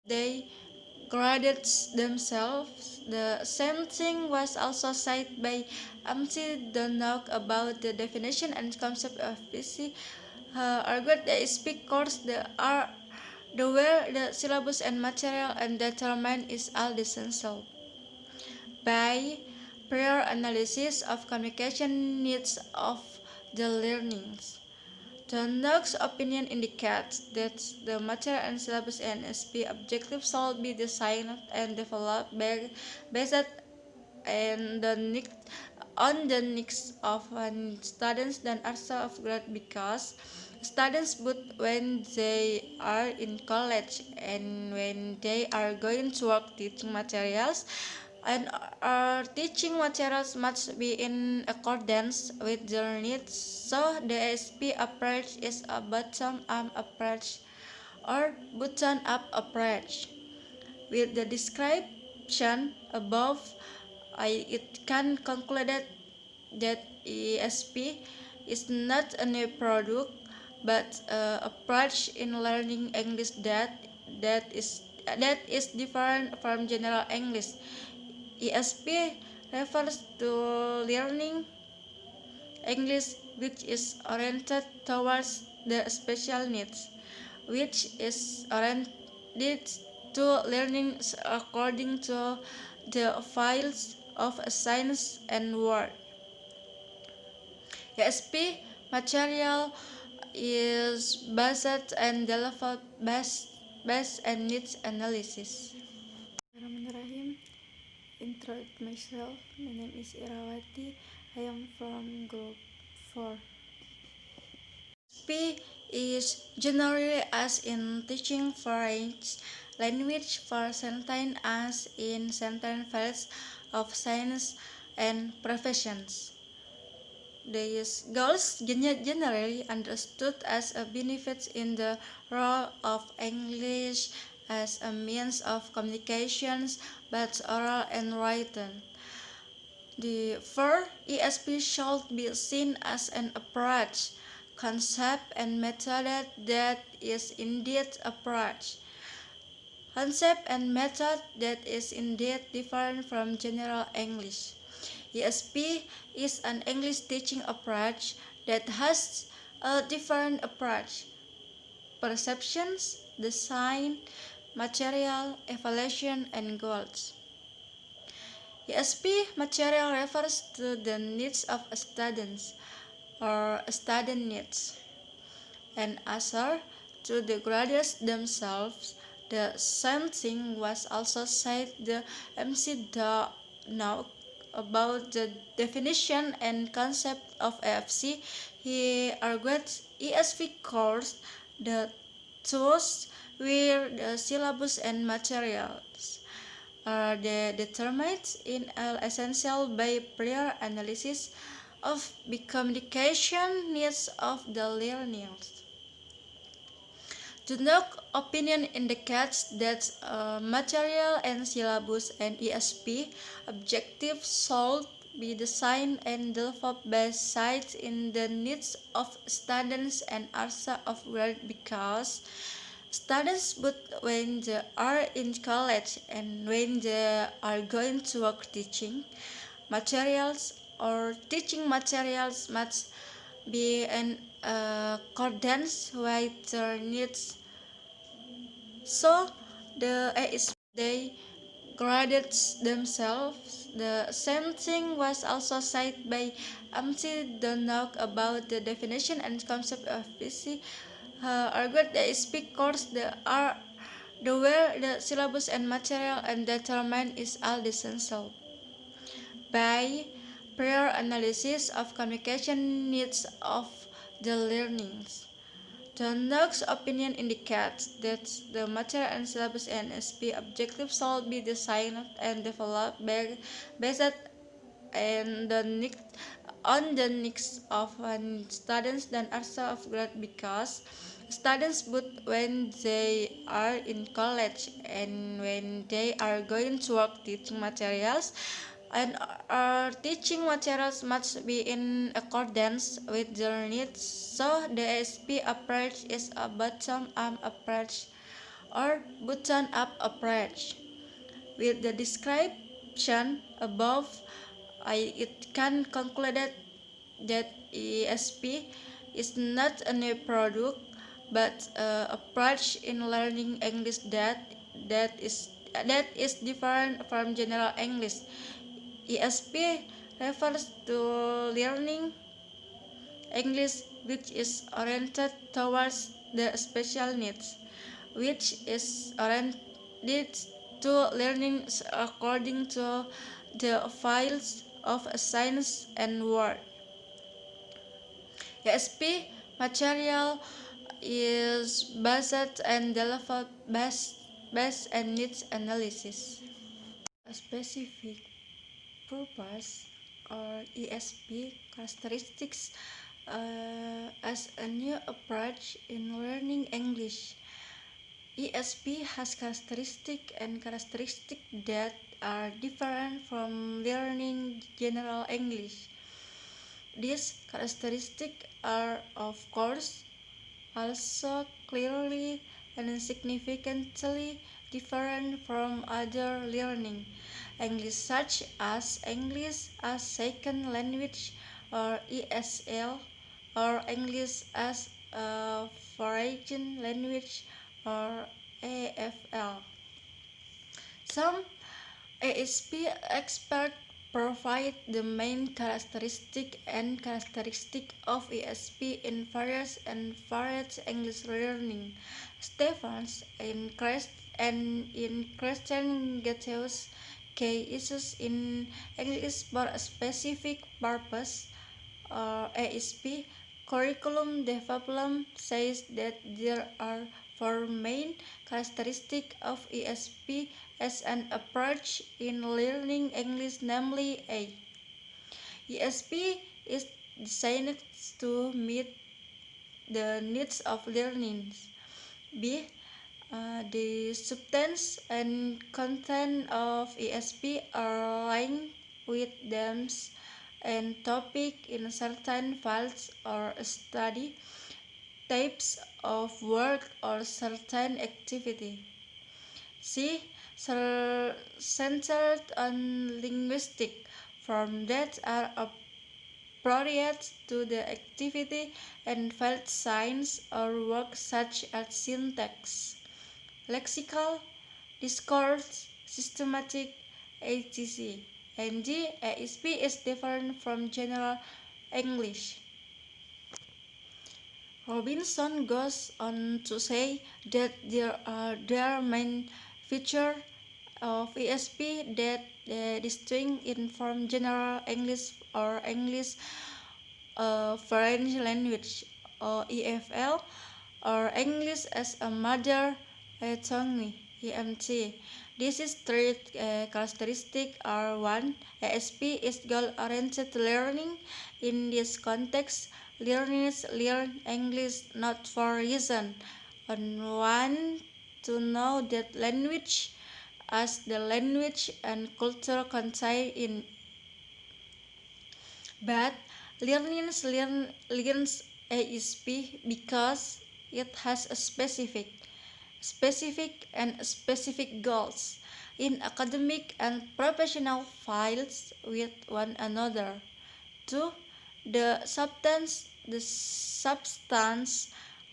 They graded themselves. The same thing was also said by MC Donok about the definition and concept of PC. Argued that speak course the where the syllabus and material and determine is all essential. By prior analysis of communication needs of the learnings. The next opinion indicates that the material and syllabus and SP objectives shall be designed and developed based on the needs of students and also of grade because students both when they are in college and when they are going to work teaching materials and our teaching materials must be in accordance with their needs. So the SP approach is a bottom-up approach or bottom-up approach. With the description above, it can conclude that ESP is not a new product but approach in learning English that is different from general English. ESP refers to learning English which is oriented towards the special needs, which is oriented to learning according to the fields of science and work. ESP material is based and developed based and needs analysis. Bismillahirrahmanirrahim. Introduce myself. My name is Irawati. I am from Group 4. P is generally as in teaching foreign language for certain as in certain fields of science and professions. These goals generally understood as a benefit in the role of English as a means of communications, both oral and written. The first ESP should be seen as an approach, concept, and method that is indeed approach. Concept and method that is indeed different from general English. ESP is an English teaching approach that has a different approach. Perceptions, design, material, evaluation, and goals. ESP material refers to the needs of students or student needs. And answer to the graduates themselves, the same thing was also said the MC now about the definition and concept of AFC. He argued ESP course the tools where the syllabus and materials are determined in essential by prior analysis of the communication needs of the learners. The next opinion indicates that material and syllabus and ESP objectives should be designed and developed based in the needs of students and also of grade because students both when they are in college and when they are going to work teaching materials or teaching materials must be in accordance with their needs. So the ASP they graded themselves. The same thing was also said by MC Donok about the definition and concept of PC. Argued that speak course the where the syllabus and material and determine is all essential. By prior analysis of communication needs of the learnings. The next opinion indicates that the material and syllabus and SP objectives shall be designed and developed based on the needs of students and also of grade because students both when they are in college and when they are going to work teaching materials and our teaching materials must be in accordance with their needs. So the SP approach is a bottom-up approach or button-up approach. With the description above, it can conclude that ESP is not a new product, but an approach in learning English that is different from general English. ESP refers to learning English which is oriented towards the special needs, which is oriented to learning according to the fields of science and word. ESP material is based and developed based and needs analysis. A specific purpose or ESP characteristics as a new approach in learning English. ESP has characteristics that are different from learning general English. These characteristics are, of course, also clearly and significantly different from other learning English, such as English as second language or ESL, or English as a foreign language or AFL. Some ESP experts provide the main characteristic of ESP in various and varied English learning. Stephens in Christian Gette's key issues in English for a specific purpose or ESP curriculum development says that there are four main characteristics of ESP as an approach in learning English, namely A. ESP is designed to meet the needs of learning. B. The substance and content of ESP are linked with themes and topic in certain fields or study types of work or certain activity. C. Centered on linguistic forms that are appropriate to the activity and field science or work such as syntax, lexical, discourse, systematic, etc. And D. ESP is different from general English. Robinson goes on to say that there are main features of ESP that distinguish it from general English or English foreign language or EFL or English as a mother tongue EMT. These three characteristics are: 1. ESP is goal-oriented learning. In this context, learners learn English not for reason and want to know that language as the language and culture contained in, but learners learns ESP because it has a specific and specific goals in academic and professional fields with one another. 2. The substance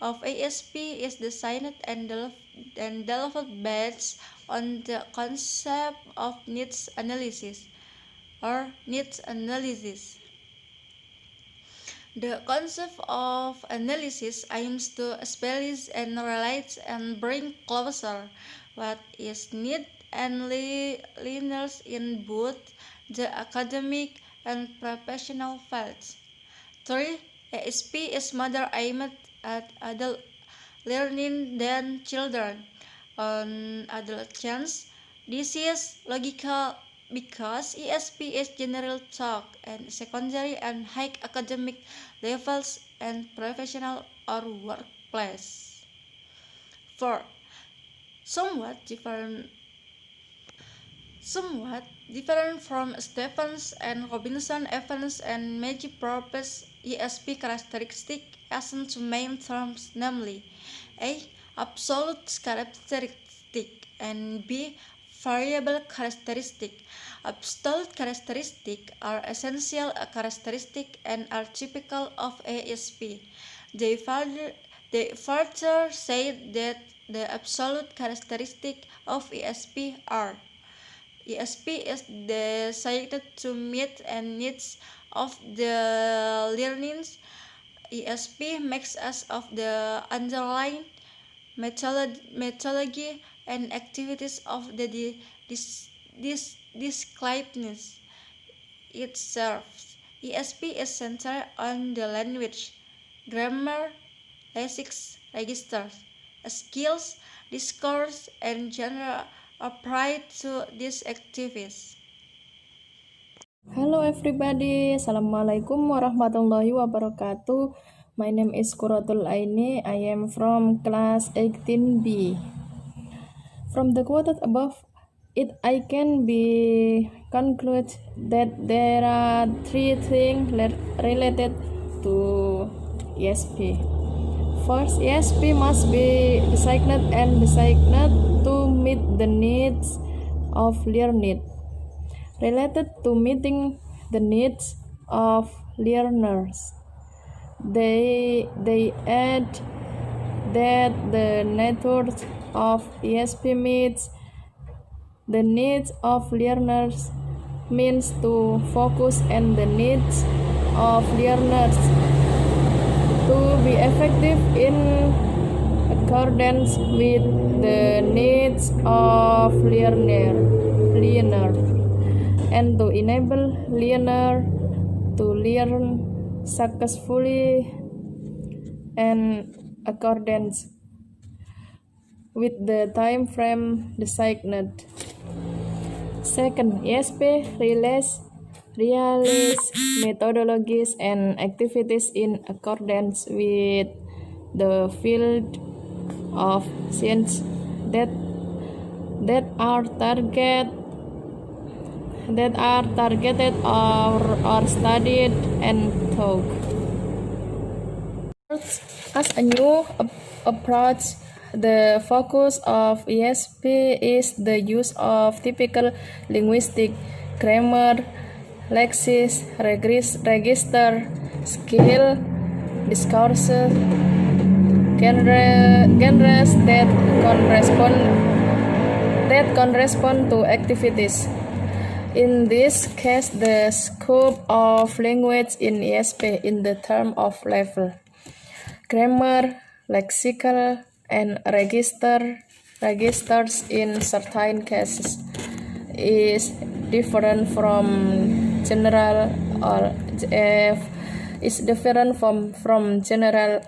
of ESP is designed and developed based on the concept of needs analysis or needs analysis. The concept of analysis aims to establish and relate and bring closer what is needed and learners in both the academic and professional fields. 3. ESP is more aimed at adult learning than children. On adolescents, this is logical because ESP is general talk and secondary and high academic levels and professional or workplace. 4. Somewhat different from Stephens and Robinson, Evans and Maggie propose ESP characteristic as two main terms, namely: A. absolute characteristic, and B. variable characteristic. Absolute characteristics are essential characteristics and are typical of ASP. They further say that the absolute characteristics of ESP are: ESP is designed to meet the needs of the learners. ESP makes us of the underlying methodology and activities of the disciplines it serves. ESP is centered on the language, grammar, lexics, registers, skills, discourse, and genre applied to these activities. Hello everybody, Assalamualaikum warahmatullahi wabarakatuh. My name is Qurrotul Aini. I am from class 18B. From the quoted above, I can be conclude that there are three things related to ESP. First, ESP must be designed to meet the needs of learners. Related to meeting the needs of learners, they add that the method of ESP meets the needs of learners means to focus on the needs of learners to be effective in accordance with the needs of learner and to enable learner to learn successfully and accordance with the time frame designed. Second, ESP realize methodologies and activities in accordance with the field of science that are targeted or studied and taught. As a new approach, the focus of ESP is the use of typical linguistic, grammar, lexics, register, skill, discourses, genres that correspond to activities. In this case, the scope of language in ESP in the term of level, grammar, lexical, and registers in certain cases is different from general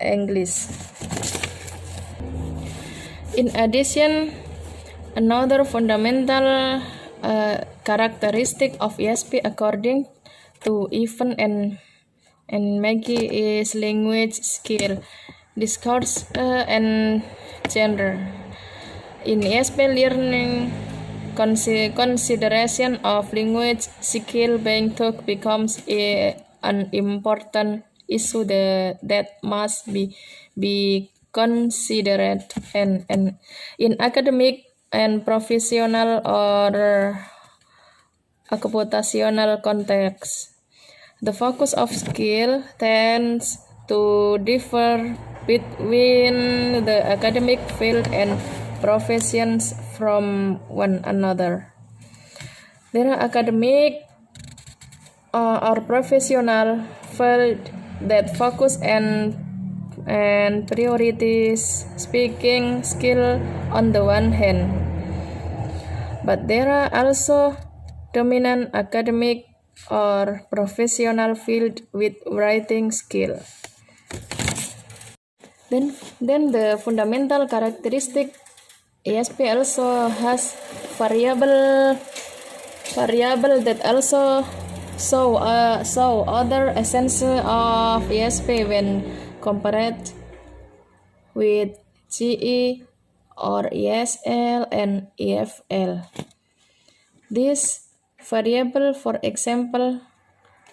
English. In addition, another fundamental characteristic of ESP according to Evan and Maggie is language skill, discourse, and gender. In ESP learning, consideration of language skill being taught becomes an important issue that must be considered and in academic and professional or occupational context. The focus of skill tends to differ between the academic field and professions from one another. There are academic or professional fields that focus and priorities speaking skill on the one hand, but there are also dominant academic or professional field with writing skill. Then the fundamental characteristic ESP also has variable that also show other essence of ESP when compared with GE or ESL and EFL. This variable, for example,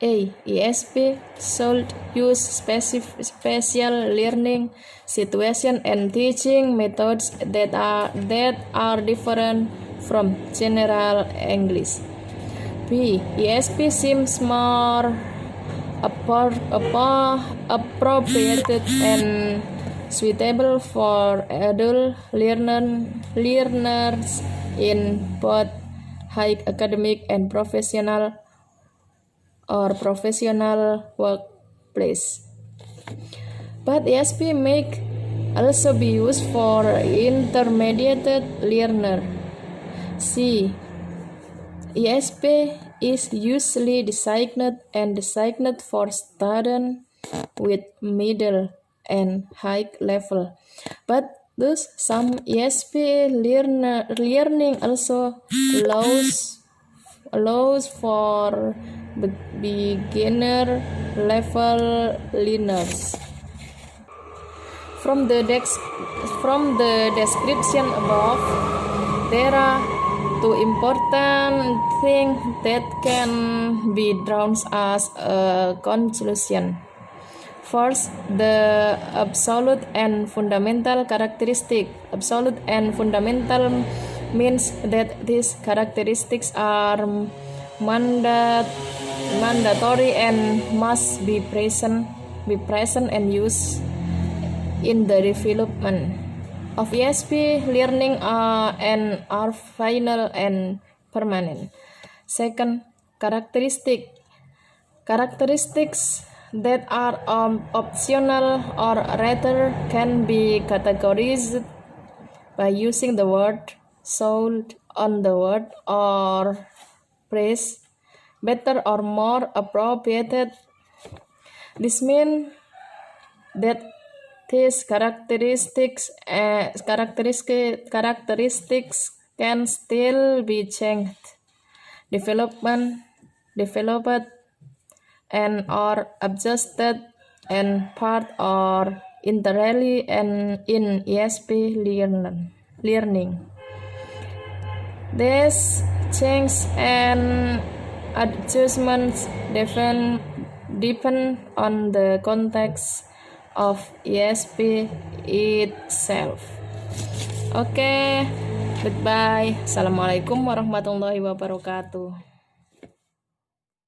A. ESP should use special learning situation and teaching methods that are different from general English. B. ESP seems more appropriate and suitable for adult learners in both high academic and professional workplace. But ESP may also be used for intermediate learner. C. ESP is usually designed for students with middle and high level, but thus some ESP learning also allows for beginner level learners. From the description above, there are two important things that can be drawn as a conclusion. First, the absolute and fundamental characteristic. Absolute and fundamental means that these characteristics are mandatory and must be present and used in the development of ESP learning and are final and permanent. Second, characteristics that are optional or rather can be categorized by using the word should on the word or phrase better or more appropriate. This means that these characteristics can still be changed, developed, and or adjusted and part or entirely and in ESP learning. These changes and adjustments depend on the context of ESP itself. Oke, goodbye. Assalamualaikum warahmatullahi wabarakatuh.